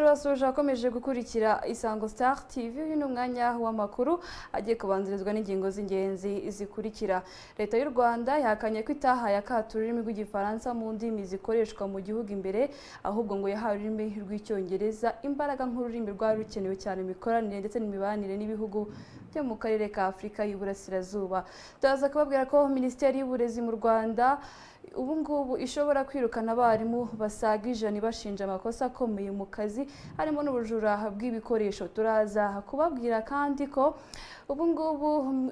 turasoje akomeje gukurikira Isango Star TV uyu mwanya w'amakuru agiye kubanzirizwa n'ingingo z'ingenzi zikurikira. Leta y'u Rwanda yahakanye ko itahaye akato ururimi rw'igifaransa mu ndimi zikoreshwa mu gihugu imbere, ahubwo ngo yahawe ururimi rw'icyongereza imbaraga nk'ururimi rwari rukenewe cyane mu mikoranire ndetse n'imibanire n'ibihugu byo mu karere ka Afurika y'Uburasirazuba. Turaza kubabwira ko Minisiteri y'Uburezi mu Rwanda ubu ngubu ishobora kwirukana abarimu basaga 100 bashinja amakosa akomeye mu kazi harimo n'ubujura bw'ibikoresho. Turaza kubabwira kandi ko ubu ngubu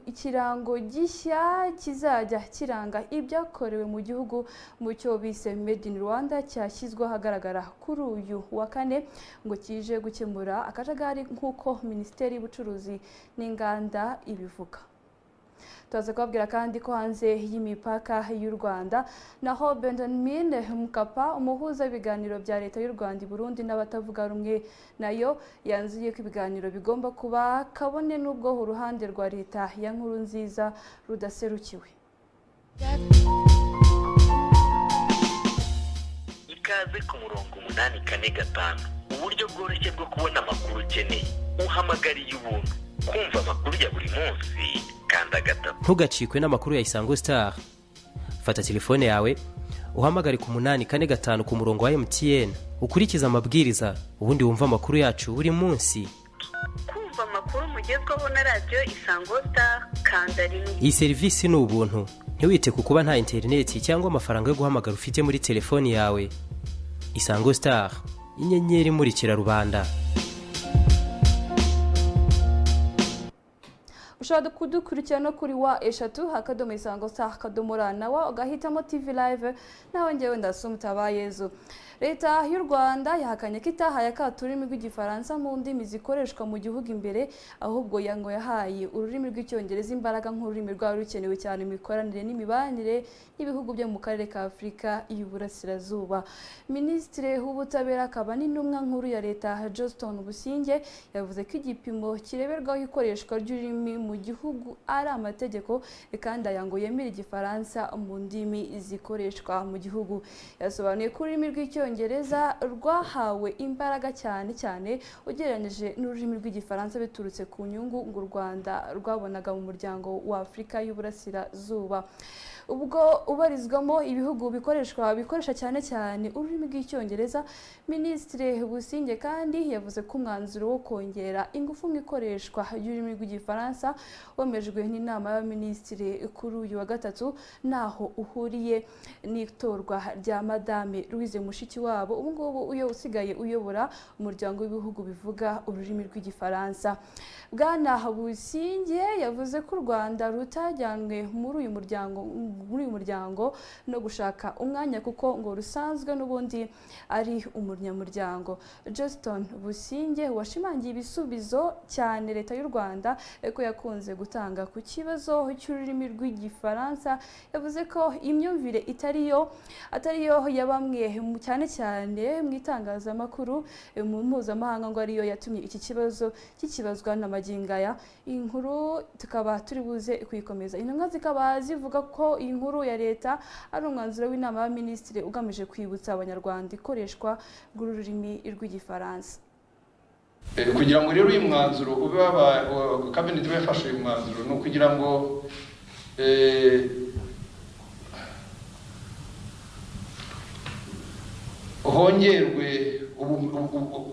ikirango gishya kizajya kiranga ibyakorewe mu gihugu mu cyo bise Made in Rwanda cyashyizwe ahagaragara kuri uyu wa kane ngo kije gukemura akajagari nk'uko Minisiteri y'Ubucuruzi n'Inganda ibivuga. Tuza kubabwira kandi ko hanze y'imipaka y'u Rwanda naho Benjamin Mkapa umuhuza w'ibiganiro bya leta y'u Rwanda i Burundi n'abatavuga rumwe nayo yanzuye ko ibiganiro bigomba kuba kabone n'ubwo uruhande rwa leta ya Nkurunziza rudaserukiwe. Ikaze ku murongo 845 uburyo bworoshye bwo kubona amakuru ukeneye uhamagariye ubuntu kumva amakuru ya buri munsi. Ntugacikwe n'amakuru ya Isango Star. Fata telefone yawe uhamagare ku 845 ku murongo wa MTN ukurikiza amabwiriza ubundi wumva amakuru yacu buri munsi. Kumva amakuru mugezweho na radio Isango Star kanda rimwe. Iyi service ni ubuntu. Ntiwite ku kuba nta internet cyangwa amafaranga yo guhamagara ufite muri telefone yawe. Isango Star, inyenyeri imurikira rubanda. Ushobora kudukurikira no kuri wa eshatu akadomo Isango Star akadomo nawa ugahitamo TV live nawe ngewe ndasumutabayezu. Leta y'u Rwanda yahakanye ko itahaye akato ururimi rw'igifaransa mu ndimi zikoreshwa mu gihugu imbere, ahubwo yango yahaye ururimi rw'icyongereza imbaraga nk'ururimi rwari rukenewe cyane mu mikoranire n'imibanire y'ibihugu byo mu karere ka Afurika y'Uburasirazuba. Minisitiri w'Ubutabera akaba n'intumwa nkuru ya leta Johnston Businge yavuze ko igipimo kireberwaho ikoreshwa ry'ururimi mu gihugu ari amategeko kandi ayango yemera igifaransa mu ndimi zikoreshwa mu gihugu. Yasobanuye ko ururimi rw'icyongereza rwahawe imbaraga cyane ugereranyije n'ururimi rw'igifaransa biturutse ku nyungu ngo u Rwanda rwabonaga mu muryango wa Afurika y'Uburasirazuba. Ubwo ubarizwamo ibihugu bikoresha cyane ururimi rw'icyongereza. Minisitiri Businge kandi yavuze ko umwanzuro wo kongera ingufu mu ikoreshwa y'ururimi rw'igifaransa wemejwe n'inama y'abaminisitiri kuri uyu wa gatatu naho uhuriye n'itorwa rya Madame Louise Mushikiwabo ubu ngubu uyo usigaye uyobora umuryango w'ibihugu bivuga ururimi rw'igifaransa. Bwana Businge yavuze ko u Rwanda rutajyanwe muri uyu muryango no gushaka umwanya kuko ngo rusanzwe n'ubundi ari umunyamuryango. Johnston Businge washimangiye ibisubizo cyane leta y'u Rwanda ko yakunze gutanga ku kibazo cy'ururimi rw'igifaransa. Yavuze ko imyumvire atariyo ya bamwe cyane mu itangazamakuru mu mpuzamahanga ngo ariyo yatumye iki kibazo kikibazwa n'amagingaya. Inkuru tukaba turi buze kuyikomeza. Intumwa zikaba zivuga ko iyi nkuru ya leta ari umwanzuro w'inama y'abaminisitiri ugamije kwibutsa abanyarwanda ikoreshwa rw'ururimi rw'igifaransa. Kugira ngo rero uyu mwanzuro ube cabinet yafashe uyu mwanzuro no kugira ngo hongerwe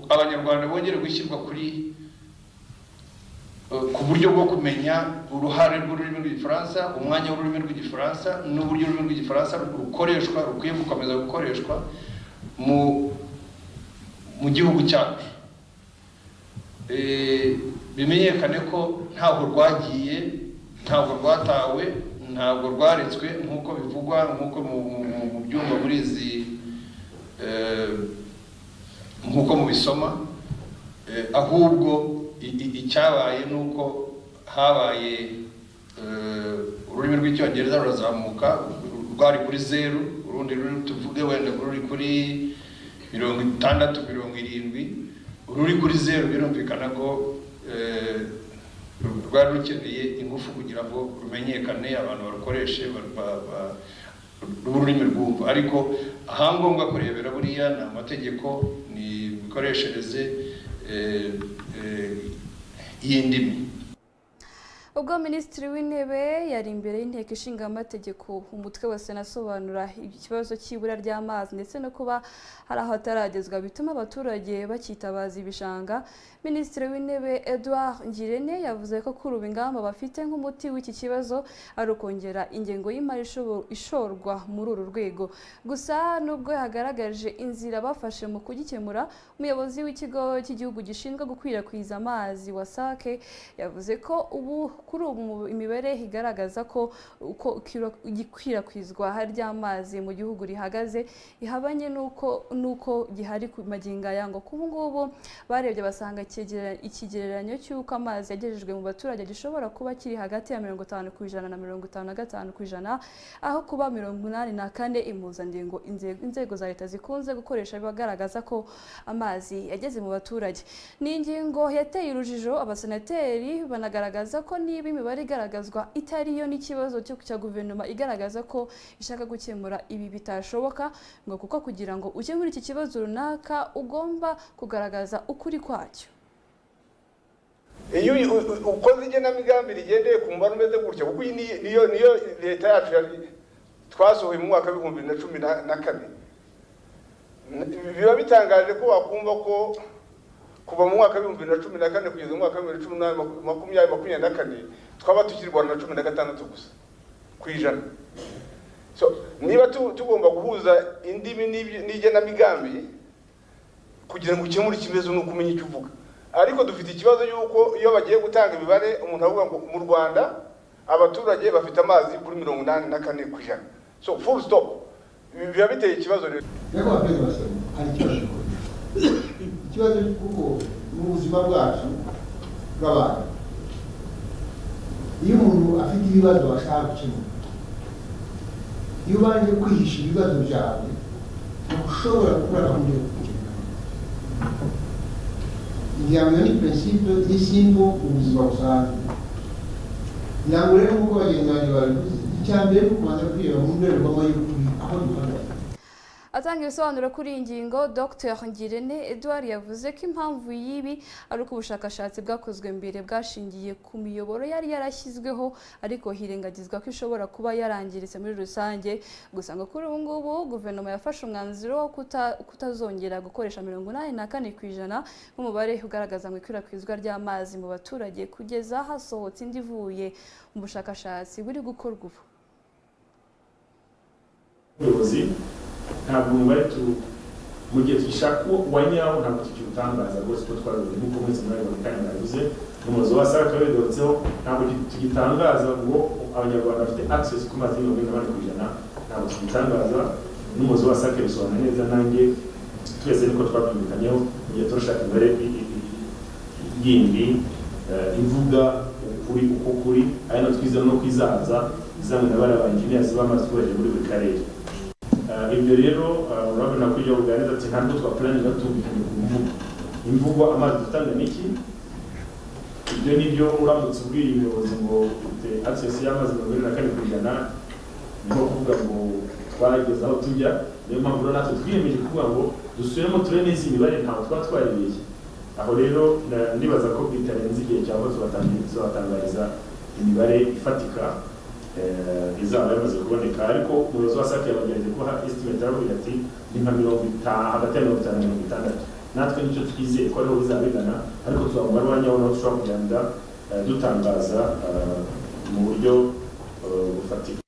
abanyarwanda bongere gushyirwa ku buryo bwo kumenya uruhare rw'ururimi rw'igifaransa, umwanya w'ururimi rw'igifaransa n'uburyo ururimi rw'igifaransa rukoreshwa, rukwiye gukomeza gukoreshwa mu gihugu cyacu. Bimenyekane ko ntabwo rwagiye, ntabwo rwatawe, ntabwo rwaretswe nk'uko bivugwa, nk'uko mu byumba muri izi nk'uko mubisoma, ahubwo icyabaye nuko habaye ururimi rw'icyongereza rurazamuka, rwari kuri 0, urundi ruri tuvuge wenda ruri kuri 60 70, ruri kuri 0 birumvikana ko rwari rukeneye ingufu kugira ngo rumenyekane, abantu barukoreshe ururimi rwumva. Ariko ahangombwa kurebera buriya ni amategeko, ni mikoreshereze y'indimi. ubwo minisitiri w'intebe yari imbere y'inteko ishinga amategeko umutwe wa sena asobanura ikibazo cy'ibura ry'amazi ndetse no kuba hari aho ataragezwa bituma abaturage bakitabaza ibishanga. Minisitiri w'intebe Edouard Ngirente yavuze ko kuri ubu ingamba bafite nk'umuti w'iki kibazo ari ukongera ingengo y'imari ishorwa muri uru rwego. Gusa nubwo yagaragaje inzira bafashe mu kugikemura, umuyobozi w'ikigo cy'igihugu gishinzwe gukwirakwiza amazi WASAC yavuze ko ubu kuri ubu imibare igaragaza ko uko ikwirakwizwa ry'amazi mu gihugu rihagaze ihabanye nuko gihari ku magingo aya, ngo kubu ngubu barebye basanga ikigereranyo cy'uko amazi yagejejwe mu baturage gishobora kuba kiri hagati ya 50% na 55%, aho kuba 84 impuzandengo inzego za leta zikunze gukoresha bibagaragaza ko amazi yageze mu baturage. Ni ingingo yateye urujijo abasenateri, banagaragaza ko niba imibare igaragazwa itariyo n'ikibazo cya guverinoma igaragaza ko ishaka gukemura ibi bitashoboka, ngo kuko kugira ngo ujye muri iki kibazo runaka ugomba kugaragaza ukuri kwacyo. Iyo ukoze igenamigambi rigendeye ku mubare umeze gutya, kuko niyo leta yacu twasohoye mu mwaka wa 2014, biba bitangaje ko wakumva ko kuva mu mwaka wa 2014 kugeza mu mwaka wa 2024 twaba tukirwana na 16 gusa kwijana. So niba tugomba guhuza indimi n'igenamigambi kugira ngo ukemure ikibazo no kumenya icyo uvuga, ariko dufite ikibazo yuko iyo bagiye gutanga imibare umuntu avuga ngo mu Rwanda abaturage bafite amazi kuri 84%. So full stop. Biba biteye ikibazo rero. Yego abeze basaba hari ikibazo kuko mu buzima bwacu bw'abantu iyo umuntu afite ibibazo ashaka gukemura, iyo ubanje kwihisha ibibazo byawe ushobora gukora gahunda yo gukemura. Ingingo ni principe y'ishyimbo mu buzima busanzwe. Ntabwo rero nk'uko bagenzi banjye babivuze, icya mbere ni ukubanza kwireba mu ndorerwamo y'ukuri aho duhagaze. Atanga ibisobanuro kuri iyi ngingo, Dr Ngirente Edouard yavuze ko impamvu y'ibi ari uko ubushakashatsi bwakozwe mbere bwashingiye ku miyoboro yari yarashyizweho ariko hirengagizwa ko ishobora kuba yarangiritse muri rusange. Gusa ngo kuri ubu ngubu guverinoma yafashe umwanzuro wo kutazongera gukoresha 84% nk'umubare ugaragaza mu ikwirakwizwa ry'amazi mu baturage kugeza hasohotse indi ivuye mu bushakashatsi buri gukorwa ubu. Ntabwo umubare mu gihe dushaka wanyaho ntabwo tukiwutangaza rwose ko twaruze nk'uko mwese muri kandi navuze n'umuyobozi wa SAC yabigarutseho, ntabwo tugitangaza ngo abanyarwanda bafite access ku mazi y'U Rwanda, ntabwo tugitangaza. N'umuyobozi wa SAC bisobanura neza, nanjye twese niko twabyumvikanyeho mu gihe turashaka imibare yindi ivuga ukuri uko kuri, ari no twizera no kwizaza izamwe na bariya engineers bamaze kubaje muri buri karere. Ibyo rero urabona ko iyo uganira ati ntabwo twaplanira tumvikanye ku imvugo amazi dutanga niki. Ibyo nibyo uramutse ubwiye umuyobozi ngo ufite access y'amazi 24%, niho kuvuga ngo twageze aho tujya. Niyo mpamvu rero natwe twiyemeje kuvuga ngo dusubiremo turebe neza imibare ntabwo twatwaririye. Aho rero ndibaza ko bitarenze igihe cyangwa tubatangariza imibare ifatika izaba yamaze kuboneka, ariko umuyobozi wa SAC yabagerageza kuba estimate aravuga ati ni nka 50 hagati ya 50 na 60. Natwe nicyo twizeye ko ariho bizabigana, ariko tuzamubara wanyaho naho dushobora kugenda dutangaza mu buryo bufatika.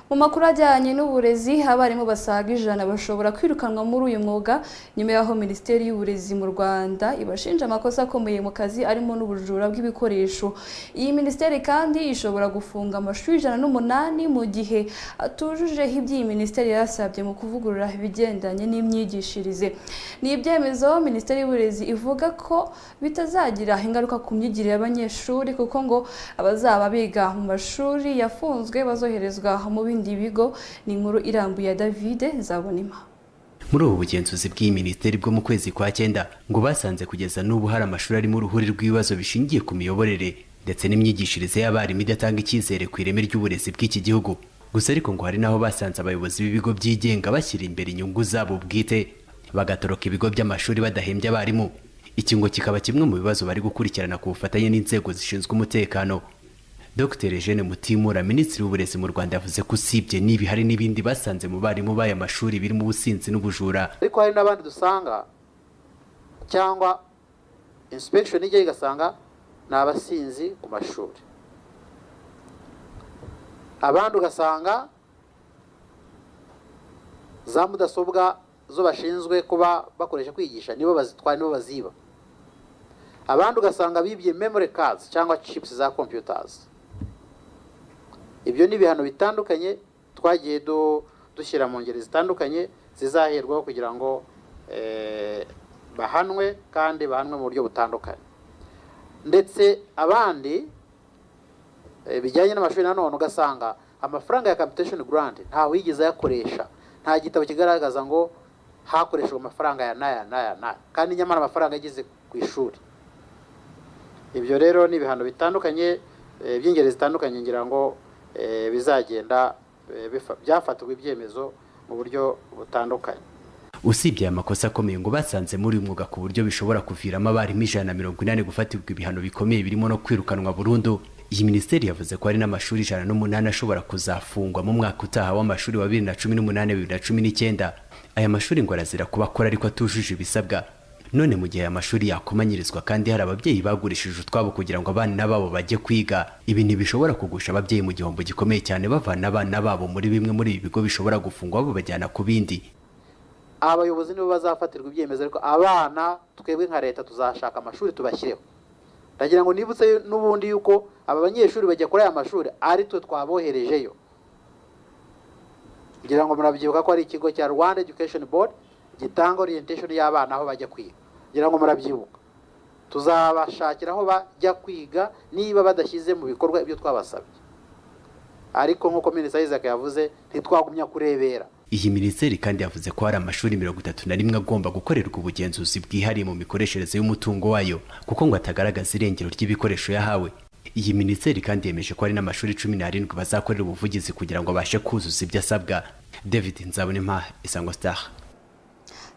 Mu makuru ajyanye n'uburezi, abarimu basaga 100 bashobora kwirukanwa muri uyu mwuga nyuma y'aho Minisiteri y'Uburezi mu Rwanda ibashinja amakosa akomeye mu kazi arimo n'ubujura bw'ibikoresho. Iyi minisiteri kandi ishobora gufunga amashuri 108 mu gihe atujuje iby'iyi minisiteri yasabye mu kuvugurura ibigendanye n'imyigishirize. Ni ibyemezo Minisiteri y'Uburezi ivuga ko bitazagira ingaruka ku myigire y'abanyeshuri, kuko ngo abazaba biga mu mashuri yafunzwe bazoherezwa mu bindi ibigo. Ni inkuru irambuye ya David Zabonima. Muri ubu bugenzuzi bw'iyi minisiteri bwo mu kwezi kwa 9 ngo basanze kugeza n'ubu hari amashuri ari mu ruhuri rw'ibibazo bishingiye ku miyoborere ndetse n'imyigishirize y'abarimu idatanga icyizere ku ireme ry'uburezi bw'iki gihugu. Gusa ariko ngo hari naho basanze abayobozi b'ibigo byigenga bashyira imbere inyungu zabo bwite. bagatoroka ibigo by'amashuri badahembye abarimu. Iki ngo kikaba kimwe mu bibazo bari gukurikirana ku bufatanye n'inzego zishinzwe umutekano. Dr Eugene Mutimura, Minisitiri w'Uburezi mu Rwanda, yavuze ko usibye n'ibi hari n'ibindi basanze mu barimu b'aya mashuri birimo ubusinzi n'ubujura. Ariko hari n'abandi dusanga cyangwa inspection ijya igasanga ni abasinzi ku mashuri, abandi ugasanga za mudasobwa zo bashinzwe kuba bakoresha kwigisha nibo bazitwara, nibo baziba, abandi ugasanga bibye memory cards cyangwa chips za computers. Ibyo ni ibihano bitandukanye twagiye dushyira mu ngeri zitandukanye zizaherwaho kugira ngo bahanwe kandi bahanwe mu buryo butandukanye. Ndetse abandi bijyanye n'amashuri nanone ugasanga amafaranga ya capitation grant nta wigeze yakoresha, nta gitabo kigaragaza ngo hakoreshejwe amafaranga ya naya kandi nyamara amafaranga ageze ku ishuri. Ibyo rero ni ibihano bitandukanye by'ingeri zitandukanye ngira ngo bizagenda byafatwa ibyemezo mu buryo butandukanye. Usibye aya makosa akomeye ngo basanze muri uyu mwuga ku buryo bishobora kuviramo abarimu 180 gufatirwa ibihano bikomeye birimo no kwirukanwa burundu. Iyi minisiteri yavuze ko hari n'amashuri 108 ashobora kuzafungwa mu mwaka utaha w'amashuri wa 2018-2019. Aya mashuri ngo arazira kuba akora ariko atujuje ibisabwa. None mu gihe aya mashuri yakomanyirizwa kandi hari ababyeyi bagurishije utwabo kugira ngo abana babo bajye kwiga, ibi ntibishobora kugusha ababyeyi mu gihombo gikomeye cyane bavana abana babo muri bimwe muri ibi bigo bishobora gufungwa babajyana ku bindi. Abayobozi nibo bazafatirwa ibyemezo, ariko abana twebwe nka leta tuzashaka amashuri tubashyireho. Ndagira ngo nibutse n'ubundi yuko aba banyeshuri bajya kuri aya mashuri ari twe twaboherejeyo. Ngira ngo murabyibuka ko ari ikigo cya Rwanda Education Board gitanga orientation y'abana aho bajya kwiga. Ngira ngo murabyibuka. Tuzabashakira aho bajya kwiga niba badashyize mu bikorwa ibyo twabasabye. Ariko nk'uko Minisitiri Isaac yavuze ntitwagumya kurebera. Iyi minisiteri kandi yavuze ko hari amashuri 31 agomba gukorerwa ubugenzuzi bwihariye mu mikoreshereze y'umutungo wayo kuko ngo atagaragaza irengero ry'ibikoresho yahawe. Iyi minisiteri kandi yemeje ko hari n'amashuri 17 bazakorera ubuvugizi kugira ngo abashe kuzuza ibyo asabwa. David Nzabonimpa, Isango Star.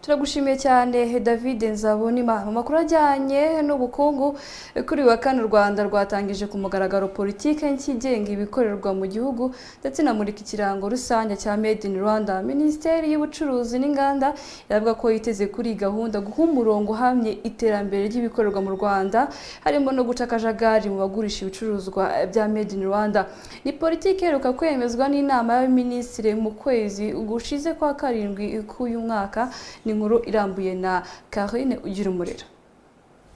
Turagushimiye cyane David Nzabonimpa. Mu makuru ajyanye n'ubukungu, kuri wa kane u Rwanda rwatangije ku mugaragaro politike nshyigenga ibikorerwa mu gihugu ndetse na murika ikirango rusange cya Made in Rwanda. Minisiteri y'Ubucuruzi n'Inganda yavuga ko yiteze kuri gahunda guha umurongo uhamye iterambere ry'ibikorerwa mu Rwanda, harimo no guca akajagari mu bagurisha ibicuruzwa bya Made in Rwanda. Ni politike iheruka kwemezwa n'inama y'abaminisitiri mu kwezi gushize kwa karindwi k'uyu mwaka. Ni inkuru irambuye na Karine ugira umurera.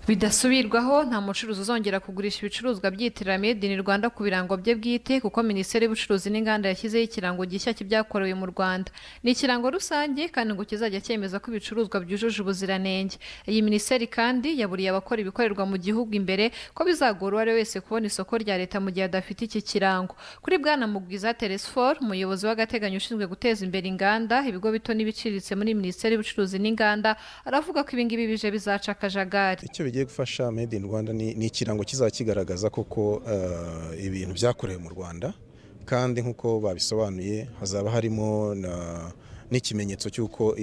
Bidasubirwaho nta mucuruzi uzongera kugurisha ibicuruzwa byitiriwe Made in Rwanda ku birango bye bwite kuko Minisiteri y'Ubucuruzi n'Inganda yashyizeho ikirango gishya cy'ibyakorewe mu Rwanda. Ni ikirango rusange kandi ngo kizajya cyemeza ko ibicuruzwa byujuje ubuziranenge. Iyi minisiteri kandi yaburiye abakora ibikorerwa mu gihugu imbere ko bizagora uwo ari wese kubona isoko rya leta mu gihe adafite iki kirango. Kuri Bwana Mugwiza Teresfor, umuyobozi w'agateganyo ushinzwe guteza imbere inganda, ibigo bito n'ibiciriritse muri Minisiteri y'Ubucuruzi n'Inganda, aravuga ko ibingibi bije bizaca akajagari. Bigiye gufasha Made in Rwanda ni ikirango kizakigaragaza koko ibintu byakorewe mu Rwanda, kandi nkuko babisobanuye hazaba harimo n'ikimenyetso cy'uko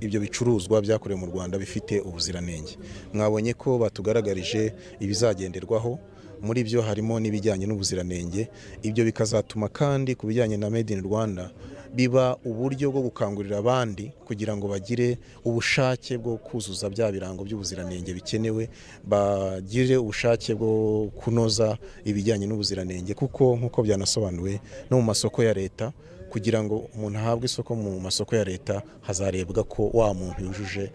ibyo bicuruzwa byakorewe mu Rwanda bifite ubuziranenge. Mwabonye ko batugaragarije ibizagenderwaho, muri byo harimo n'ibijyanye n'ubuziranenge. Ibyo bikazatuma kandi ku bijyanye na Made in Rwanda biba uburyo bwo gukangurira abandi kugira ngo bagire ubushake bwo kuzuza bya birango by'ubuziranenge bikenewe, bagire ubushake bwo kunoza ibijyanye n'ubuziranenge, kuko nk'uko byanasobanuwe no mu masoko ya leta, kugira ngo umuntu ahabwe isoko mu masoko ya leta hazarebwa ko wa muntu yujuje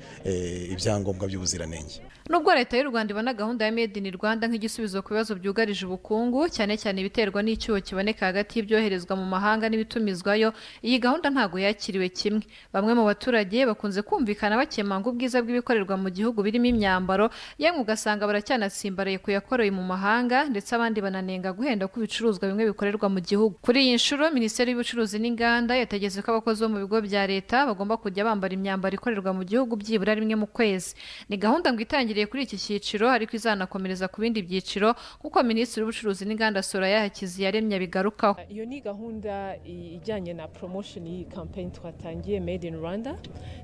ibyangombwa by'ubuziranenge. Nubwo leta y'u Rwanda ibona gahunda ya Made in Rwanda nk'igisubizo ku bibazo byugarije ubukungu, cyane cyane ibiterwa n'icyuho kiboneka hagati y'ibyoherezwa mu mahanga n'ibitumizwayo, iyi gahunda ntago yakiriwe kimwe. Bamwe mu baturage bakunze kumvikana bakemanga ubwiza bw'ibikorerwa mu gihugu birimo imyambaro, yemwe ugasanga baracyanatsimbaraye kuyakorewe mu mahanga, ndetse abandi bananenga guhenda ku bicuruzwa bimwe bikorerwa mu gihugu. Kuri iyi nshuro Minisiteri y'Ubucuruzi n'inganda yategetse ko abakozi bo mu bigo bya leta bagomba kujya bambara imyambaro ikorerwa mu gihugu byibura rimwe mu kwezi. Ni gahunda ngo itangiriye kuri iki cyiciro ariko izanakomereza ku bindi byiciro nk'uko Minisitiri w'Ubucuruzi n'Inganda Soraya Hakiziyaremye abigarukaho. Iyo ni gahunda ijyanye na promotion y'iyi campaign twatangiye Made in Rwanda.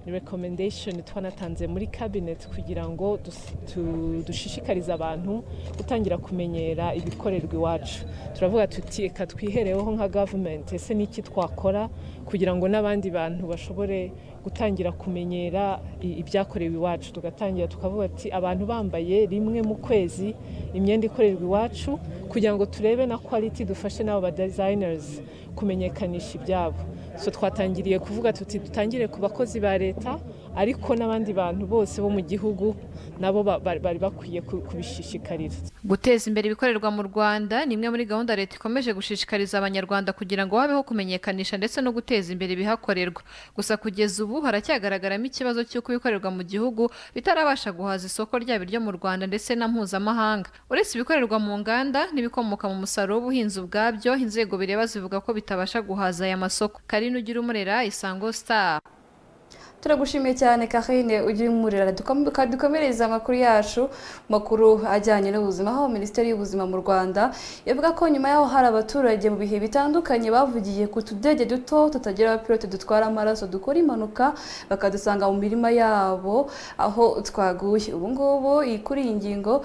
Ni recommendation twanatanze muri cabinet kugira ngo dushishikarize abantu gutangira kumenyera ibikorerwa iwacu. Turavuga tuti reka twihereho nka government ese niki twakora kugira ngo n'abandi bantu bashobore gutangira kumenyera ibyakorewe iwacu. Tugatangira tukavuga ati abantu bambaye rimwe mu kwezi imyenda ikorerwa iwacu kugira ngo turebe na quality dufashe n'abo ba designers kumenyekanisha ibyabo. So twatangiriye kuvuga tuti dutangire ku bakozi ba leta ariko n'abandi bantu bose bo mu gihugu nabo bari bakwiye kubishishikarira. Guteza imbere ibikorerwa mu Rwanda ni imwe muri gahunda leta ikomeje gushishikariza abanyarwanda kugira ngo habeho kumenyekanisha ndetse no guteza imbere ibihakorerwa. Gusa kugeza ubu haracyagaragaramo ikibazo cy'uko ibikorerwa mu gihugu bitarabasha guhaza isoko ryabo ryo mu Rwanda ndetse na mpuzamahanga. Uretse ibikorerwa mu nganda n'ibikomoka mu musaruro w'ubuhinzi ubwabyo, inzego bireba zivuga ko bitabasha guhaza aya masoko. Karine Ugirumurera, Isango Star. Turagushimiye cyane Karine Ugirumurera. Dukomereza amakuru yacu makuru ajyanye n'ubuzima, aho Minisiteri y'Ubuzima mu Rwanda yavuga ko nyuma yaho hari abaturage mu bihe bitandukanye bavugiye ku tudege duto tutagira abapilote dutwara amaraso dukora impanuka bakadusanga mu mirima yabo aho twaguye. Ubu ngubu kuri iyi ngingo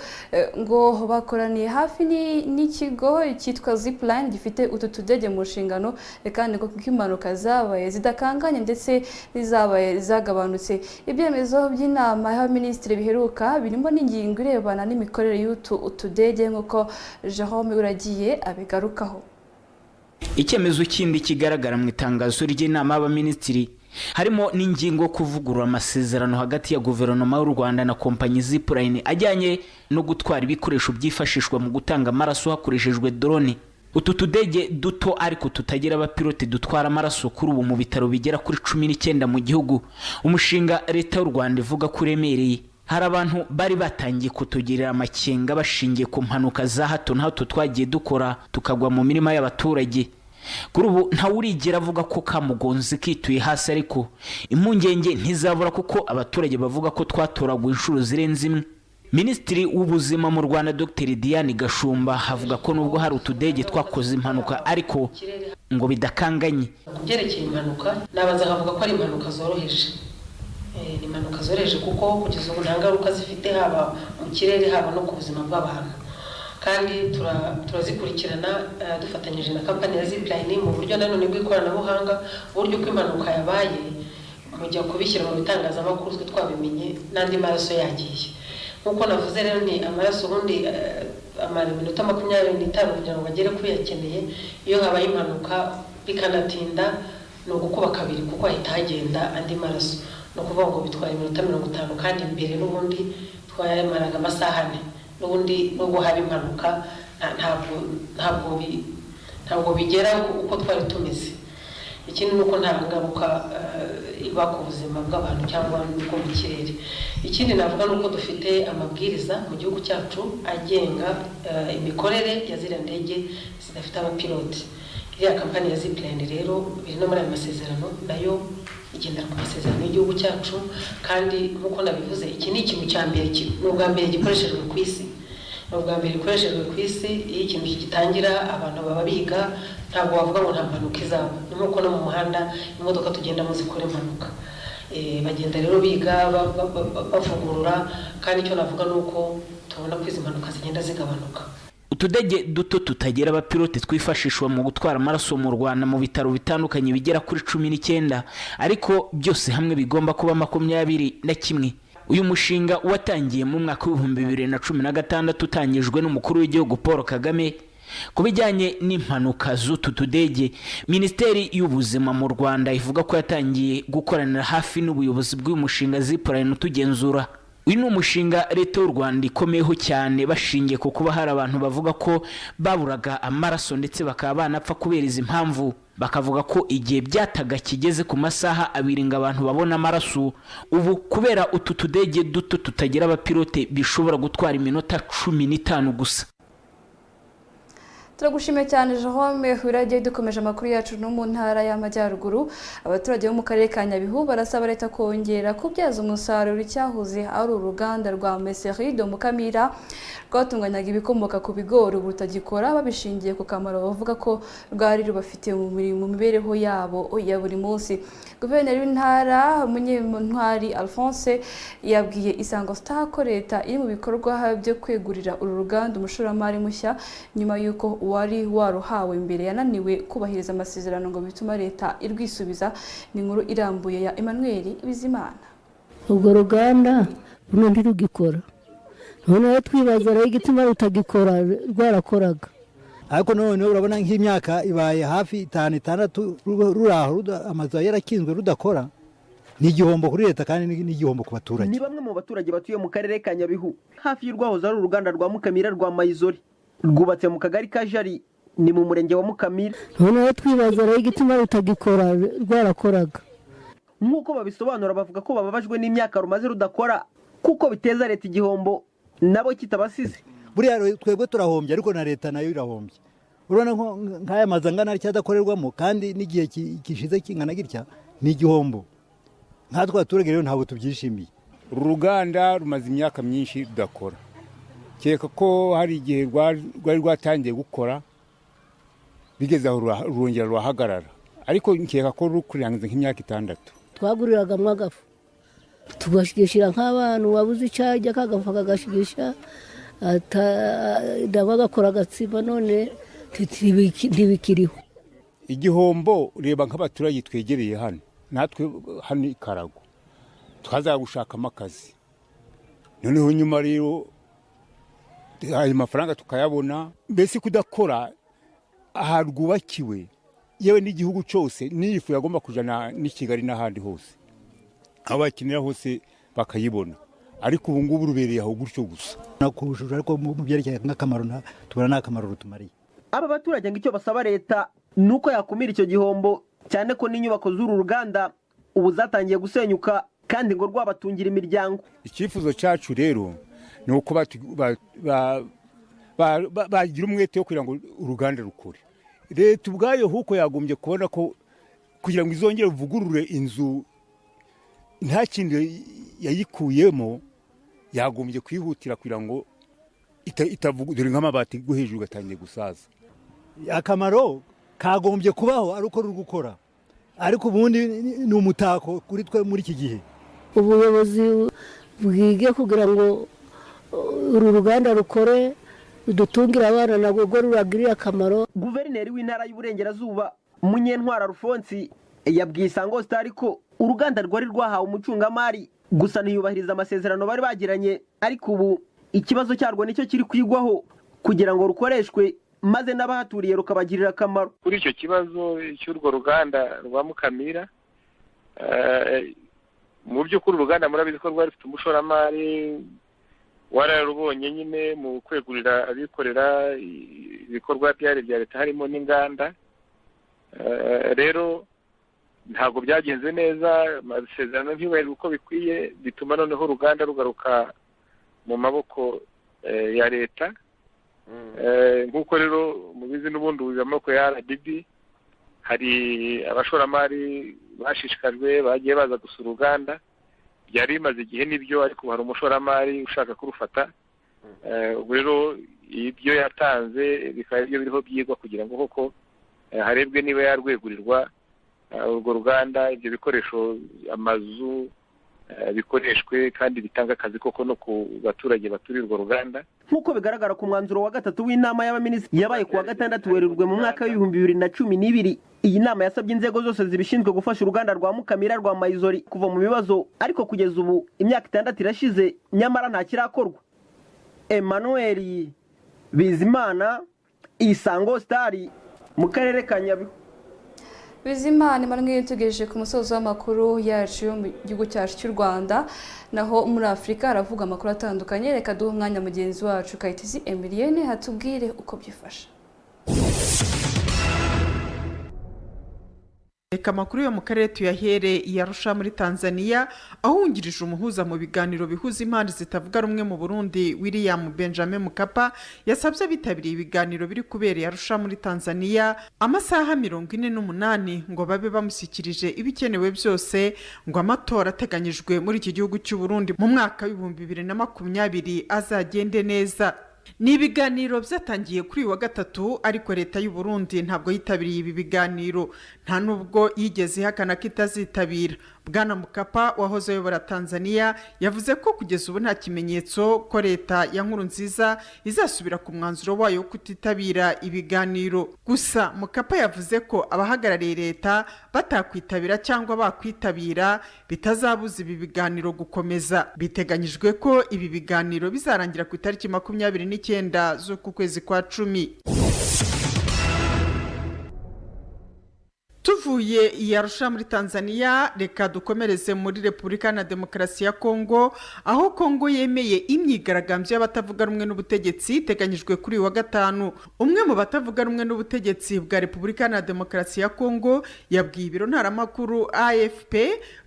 ngo bakoraniye hafi n'ikigo cyitwa Zipline gifite utu tudege mu nshingano kandi ko impanuka zabaye zidakanganye ndetse n'izabaye zagabanutse. Ibyemezo by'inama y'abaminisitiri biheruka birimo n'ingingo irebana n'imikorere y'utu tudege nk'uko Jerome Uragiye abigarukaho. Icyemezo kindi kigaragara mu itangazo ry'inama y'abaminisitiri harimo n'ingingo kuvugurura amasezerano hagati ya guverinoma y'u Rwanda na kompanyi Zipline ajyanye no gutwara ibikoresho byifashishwa mu gutanga amaraso hakoreshejwe drone. Utu tudege duto ariko tutagira abapilote dutwara amaraso kuri ubu mu bitaro bigera kuri 19 mu gihugu. Umushinga leta y'u Rwanda ivuga ko uremereye. Hari abantu bari batangiye kutugirira amakenga bashingiye ku mpanuka za hato na hato twagiye dukora tukagwa mu mirima y'abaturage. Kuri ubu ntawe urigera avuga ko kamugonze kituye hasi, ariko impungenge ntizabura kuko abaturage bavuga ko twatoraguye inshuro zirenze imwe. Minisitiri w'Ubuzima mu Rwanda Dr Diane Gashumba havuga ko nubwo hari utudege twakoze impanuka ariko ngo bidakanganye. Kubyerekeye impanuka nabanza havuga ko ari impanuka zoroheje. Ni impanuka zoroheje kuko kugeza ubu nta ngaruka zifite haba mu kirere haba no ku buzima bw'abantu. Kandi turazikurikirana dufatanyije na kampani ya Zipline mu buryo nanone bw'ikoranabuhanga, uburyo ko impanuka yabaye mujya kubishyira mu bitangazamakuru twe twabimenye n'andi maraso yagiye. Nkuko navuze rero ni amaraso ubundi amara iminota 25 kugira ngo bagere kuri yakeneye. Iyo habaye impanuka bikanatinda no gukuba kabiri kuko ahita hagenda andi maraso. No kuvuga ngo bitwara iminota 50 kandi imbere n'ubundi twayamaraga amasaha 4. N'ubundi nubwo hari impanuka ntabwo bigera uko twari tumeze. Ikindi nuko nta ngaruka iba ku buzima bw'abantu cyangwa nuko mu kirere. Ikindi navuga nuko dufite amabwiriza mu gihugu cyacu agenga imikorere ya ziriya ndege zidafite abapilote. Iriya kampani ya Zipline rero biri no muri amasezerano nayo igendera ku masezerano y'igihugu cyacu, kandi nkuko nabivuze iki ni ikintu cya mbere n'ubwa mbere gikoreshejwe ku isi. N'ubwa mbere gikoreshejwe ku isi, iyo ikintu gitangira abantu baba biga ntabwo bavuga ngo nta mpanuka izaba. Nkuko no mu muhanda imodoka tugendamo zikora impanuka. Bagenda rero biga bavugurura, kandi icyo navuga nuko tubona ko izi mpanuka zigenda zigabanuka. Utudege duto tutagira abapilote twifashishwa mu gutwara amaraso mu Rwanda mu bitaro bitandukanye bigera kuri 19, ariko byose hamwe bigomba kuba 21. Uyu mushinga watangiye mu mwaka wa 2016 utangijwe n'umukuru w'igihugu Paul Kagame. Kubijyanye n'impanuka z'utu tudege, Minisiteri y'Ubuzima mu Rwanda ivuga ko yatangiye gukoranira hafi n'ubuyobozi bw'umushinga Zipline utugenzura. Uyu ni umushinga leta y'u Rwanda ikomeyeho cyane bashingiye ku kuba hari abantu bavuga ko baburaga amaraso ndetse bakaba banapfa kubera izi mpamvu. Bakavuga ko igihe byataga kigeze ku masaha 2 ngo abantu babona amaraso. Ubu kubera utu tudege duto tutagira abapilote bishobora gutwara iminota 15 gusa. turagushimiye cyane Jerome Huragiye. Dukomeje amakuru yacu no mu ntara y'Amajyaruguru. Abaturage bo mu karere ka Nyabihu barasaba leta kongera kubyaza umusaruro icyahoze ari uruganda rwa Messerie de Mukamira rwatunganyaga ibikomoka ku bigori ubu rutagikora, babishingiye ku kamaro bavuga ko rwari rubafitiye mu mibereho yabo ya buri munsi. Guverineri w'intara Munyentwari Alphonse yabwiye Isango Star ko leta iri mu bikorwa byo kwegurira uru ruganda umushoramari mushya nyuma y'uko wari waruhawe mbere yananiwe kubahiriza amasezerano ngo bituma leta irwisubiza. Ni inkuru irambuye ya Emmanuel Bizimana. Ubwo ruganda runo ntirugikora, noneho twibaza rero igituma rutagikora rwarakoraga, ariko none urabona nk'imyaka ibaye hafi 5-6 ruraho amazu yarakinzwe rudakora. Ni igihombo kuri leta kandi ni igihombo ku baturage. Ni bamwe mu baturage batuye mu karere ka Nyabihu hafi y'urwahoze ari uruganda rwa Mukamira rwa Mayizori rwubatse mu kagari ka Jari ni mu murenge wa Mukamira. Noneho twibaza rero igituma rutagikora rwarakoraga, nk'uko babisobanura bavuga ko bababajwe n'imyaka rumaze rudakora kuko biteza leta igihombo nabo kitabasize. Buriya twebwe turahombye ariko na leta nayo irahombye. Urabona nk'aya mazangana cyadakorerwamo kandi n'igihe kishize kingana gitya ni igihombo. Nkatwe abaturage rero ntabwo tubyishimiye. Uruganda rumaze imyaka myinshi rudakora. Keka ko hari igihe rwari rwatangiye gukora bigeze aho rurongera ruhagarara, ariko nkeka ko rukurirangiza nk'imyaka 6. Twaguriragamo agafu tugashigisha nk'abantu wabuze icyajya kagafa kagashigisha ndabagakora agatsiba none ntibikiriho. Igihombo reba nk'abaturage twegereye hano, natwe hano Ikarago twazaga gushakamo akazi, noneho nyuma rero ayo mafaranga tukayabona. Mbese kudakora aha rwubakiwe yewe n'igihugu cyose n'ifu yagomba kujana n'i Kigali n'ahandi hose aho bakinira hose bakayibona, ariko ubu ngubu rubereye aho gutyo gusa. Nakushuje ariko mu byerekeye nk'akamaro tubona n'akamaro rutumariye. Aba baturage ngicyo basaba leta nuko yakumira icyo gihombo, cyane ko n'inyubako z'uru ruganda ubu zatangiye gusenyuka kandi ngo rwabatungira imiryango. Icyifuzo cyacu rero ni uko bagira umwete wo kugira ngo uruganda rukore. Leta ubwayo huko yagombye kubona ko kugira ngo izongere uvugurure inzu nta kindi yayikuyemo, yagombye kwihutira kugira ngo itavugurure nk'amabati go hejuru gatangiye gusaza. Akamaro kagombye kubaho ari uko rugukora, ariko ubundi ni umutako kuri twe muri iki gihe. Ubuyobozi bwige kugira ngo uru ruganda rukore rudutungira abana nabwo ruragirira akamaro. Guverineri w'intara y'Uburengerazuba Munyentwari Alphonse yabwiye Isango Star ko uruganda rwari rwahawe umucungamari gusa ntiyubahiriza amasezerano bari bagiranye, ariko ubu ikibazo cyarwo nicyo kiri kwigwaho kugira ngo rukoreshwe maze n'abahaturiye rukabagirira akamaro. Kuri icyo kibazo cy'urwo ruganda rwa Mukamira, mu by'ukuri uruganda murabizi ko rwari rufite umushoramari wararubonye nyine mu kwegurira abikorera ibikorwa byari bya leta harimo n'inganda. Rero ntabwo byagenze neza, amasezerano ntiyubahirwe uko bikwiye, bituma noneho uruganda rugaruka mu maboko ya leta. Nk'uko rero mubizi n'ubundi ubu amaboko ya RDB, hari abashoramari bashishikajwe bagiye baza gusura uruganda, byari bimaze igihe n'ibyo, ariko hari umushoramari ushaka kurufata. Ubwo rero ibyo yatanze bikaba ibyo biriho byigwa kugira ngo koko harebwe niba yarwegurirwa urwo ruganda, ibyo bikoresho amazu bikoreshwe kandi bitanga akazi koko no ku baturage baturiye urwo ruganda. Nk'uko bigaragara ku mwanzuro wa 3 w'inama y'abaminisitiri yabaye ku wa 6 Werurwe mu mwaka wa 2012, iyi nama yasabye inzego zose zibishinzwe gufasha uruganda rwa Mukamira rwa Mayizori kuva mu bibazo, ariko kugeza ubu imyaka 6 irashize nyamara nta kirakorwa. Emmanuel Bizimana, Isango Star, mu karere ka Nyabihu. Bizimana Emmanuel tugejeje ku musozo w'amakuru yacu yo mu gihugu cyacu cy'u Rwanda, naho muri Afrika haravuga amakuru atandukanye. Reka duhe umwanya mugenzi wacu Kayitesi Emilienne hatubwire uko byifashe. reka amakuru yo mu karere tuyahere i Arusha muri Tanzania, aho wungirije umuhuza mu biganiro bihuza impande zitavuga rumwe mu Burundi William Benjamin Mkapa yasabye abitabiriye ibiganiro biri kubera i Arusha muri Tanzania amasaha 48 ngo babe bamushyikirije ibikenewe byose ngo amatora ateganyijwe muri iki gihugu cy'u Burundi mu mwaka wa 2020 azagende neza. Ni ibiganiro byatangiye kuri wa gatatu, ariko leta y'u Burundi ntabwo yitabiriye ibi biganiro, nta nubwo yigeze ihakana ko itazitabira. Bwana Mkapa wahoze ayobora Tanzania yavuze ko kugeza ubu nta kimenyetso ko leta ya Nkurunziza izasubira ku mwanzuro wayo kutitabira ibiganiro. Gusa Mkapa yavuze ko abahagarariye leta batakwitabira cyangwa bakwitabira bitazabuza ibi biganiro gukomeza. Biteganyijwe ko ibi biganiro bizarangira ku itariki 29 z'uku kwezi kwa 10. Tuvuye i Arusha muri Tanzania, reka dukomereze muri Repubulika na Demokarasi ya Kongo, aho Kongo yemeye imyigaragambyo y'abatavuga rumwe n'ubutegetsi iteganyijwe kuri wa gatanu. Umwe mu batavuga rumwe n'ubutegetsi bwa Repubulika na Demokarasi ya Kongo yabwiye ibiro ntaramakuru AFP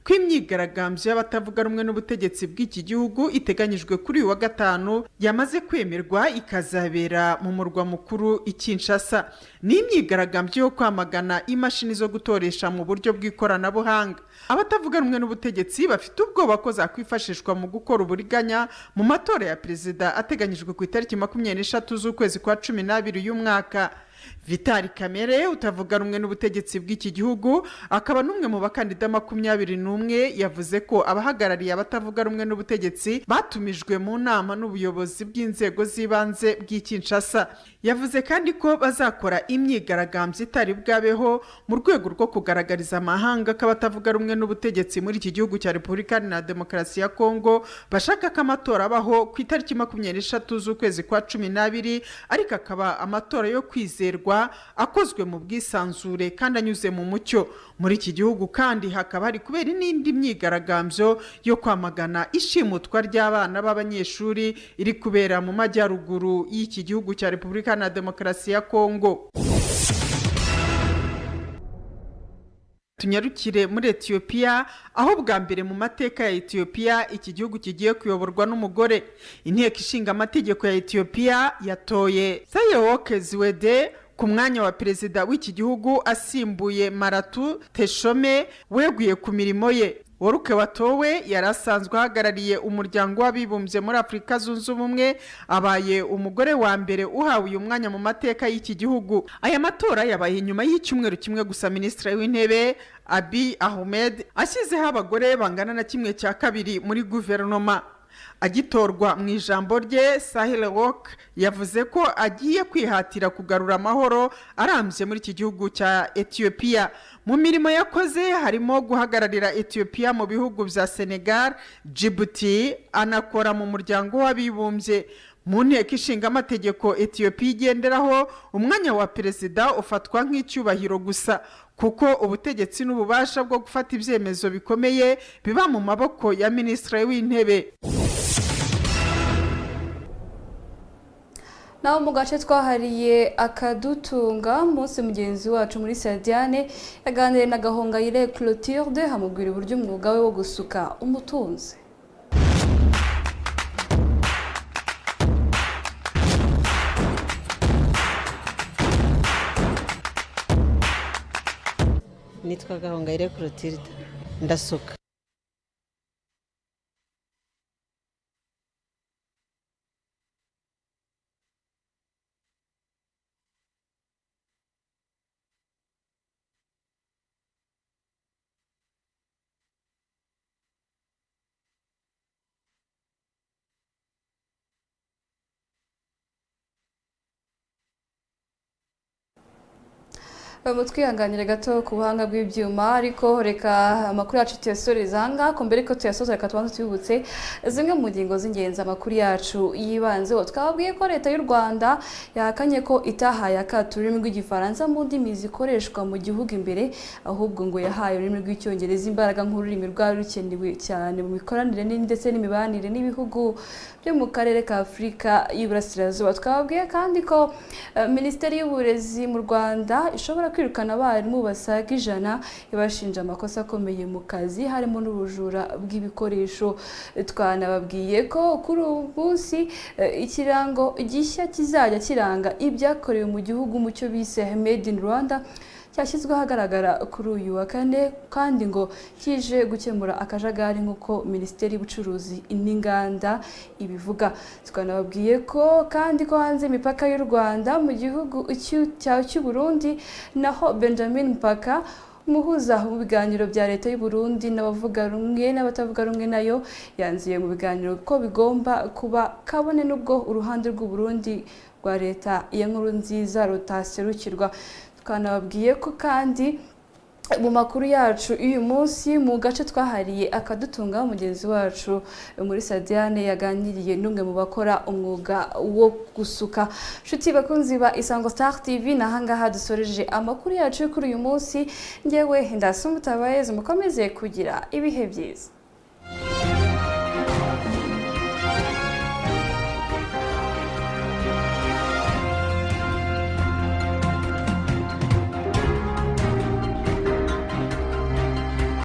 ko imyigaragambyo y'abatavuga rumwe n'ubutegetsi bw'iki gihugu iteganyijwe kuri wa gatanu yamaze kwemerwa ikazabera mu murwa mukuru i Kinshasa. Ni imyigaragambyo yo kwamagana imashini zo gutoresha mu buryo bw'ikoranabuhanga. Abatavuga rumwe n'ubutegetsi bafite ubwoba ko zakwifashishwa mu gukora uburiganya mu matora ya perezida ateganyijwe ku itariki 23 z'ukwezi kwa 12 y'umwaka. Vitali Kamere utavuga rumwe n'ubutegetsi bw'iki gihugu akaba numwe mu bakandida 21 yavuze ko abahagarariye abatavuga rumwe n'ubutegetsi batumijwe mu nama n'ubuyobozi bw'inzego z'ibanze bw'Kinshasa. Yavuze kandi ko bazakora imyigaragambyo itari bwabeho mu rwego rwo kugaragariza amahanga ko abatavuga rumwe n'ubutegetsi muri iki gihugu cya Repubulika na Demokarasi ya Kongo bashaka ko amatora abaho ku itariki 23 z'ukwezi kwa 12, ariko akaba amatora yo kwizerwa akozwe mu bwisanzure kandi anyuze mu mucyo. Muri iki gihugu kandi hakaba hari kubera n'indi myigaragambyo yo kwamagana ishimutwa ry'abana b'abanyeshuri iri kubera mu majyaruguru y'iki gihugu cya Repubulika na Demokarasi ya Kongo. Tunyarukire muri Ethiopia, aho bwa mbere mu mateka ya Ethiopia iki gihugu kigiye kuyoborwa n'umugore. Inteko ishinga amategeko ya Ethiopia yatoye Sayewoke Ziwede ku mwanya wa perezida w'iki gihugu asimbuye Maratu Teshome weguye ku mirimo ye. Woruke watowe yarasanzwe ahagarariye umuryango w'abibumbye muri Afurika Zunze Ubumwe, abaye umugore wa mbere uhawe uyu mwanya mu mateka y'iki gihugu. Aya matora yabaye nyuma y'icyumweru kimwe gusa Minisitiri w'Intebe Abiy Ahmed ashyizeho abagore bangana na 1/2 muri guverinoma. Agitorwa mu ijambo rye, Sahework yavuze ko agiye kwihatira kugarura amahoro arambye muri iki gihugu cya Ethiopia. Mu mirimo yakoze harimo guhagararira Ethiopia mu bihugu bya Senegal, Djibouti, anakora mu muryango w'abibumbye. Mu nteko ishinga amategeko Ethiopia igenderaho, umwanya wa perezida ufatwa nk'icyubahiro gusa, kuko ubutegetsi n'ububasha bwo gufata ibyemezo bikomeye biba mu maboko ya Minisitiri w'Intebe. Naho mu gace twahariye akadutunga, munsi mugenzi wacu muri Sadiane yaganiriye na Gahongayire Clotilde hamubwira uburyo umwuga we wo gusuka umutunzi. Nitwa Gahongayire Clotilde, ndasuka. Twihanganire gato ku buhanga bw'ibyuma, ariko reka amakuru yacu tuyasoreza hanga ko mbere ko tuyasoza reka tubanze tubibutse zimwe mu ngingo z'ingenzi amakuru yacu yibanzeho. Twabwiye ko leta y'u Rwanda yahakanye ko itahaye akato ururimi rw'igifaransa mu ndimi zikoreshwa mu gihugu imbere, ahubwo ngo yahaye ururimi rw'icyongereza imbaraga nk'ururimi rwari rukenewe cyane mu mikoranire ndetse n'imibanire n'ibihugu byo mu karere ka Afurika y'Iburasirazuba. Twabwiye kandi ko Minisiteri y'Uburezi mu Rwanda ishobora kwirukana abarimu basaga 100 ibashinja amakosa akomeye mu kazi harimo n'ubujura bw'ibikoresho. Twanababwiye ko kuri ubu munsi ikirango gishya kizajya kiranga ibyakorewe mu gihugu mu cyo bise Made in Rwanda cyashyizwe ahagaragara kuri uyu wa kane kandi ngo kije gukemura akajagari nk'uko Minisiteri y'Ubucuruzi n'Inganda ibivuga. Twanababwiye ko kandi ko hanze imipaka y'u Rwanda mu gihugu cy'u Burundi naho Benjamin Mpaka umuhuza mu biganiro bya leta y'u Burundi n'abavuga rumwe n'abatavuga rumwe nayo yanzuye mu biganiro ko bigomba kuba kabone n'ubwo uruhande rw'u Burundi rwa leta ya Nkurunziza rutaserukirwa. Twanababwiye ko kandi mu makuru yacu uyu munsi mu gace twahariye akadutunga mugenzi wacu muri Sadiane yaganiriye n'umwe mu bakora umwuga wo gusuka. Shuti bakunzi ba Isango Star TV nahangaha dusoreje amakuru yacu kuri uyu munsi. Ngewe Ndasumutabaye mukomeze kugira ibihe byiza.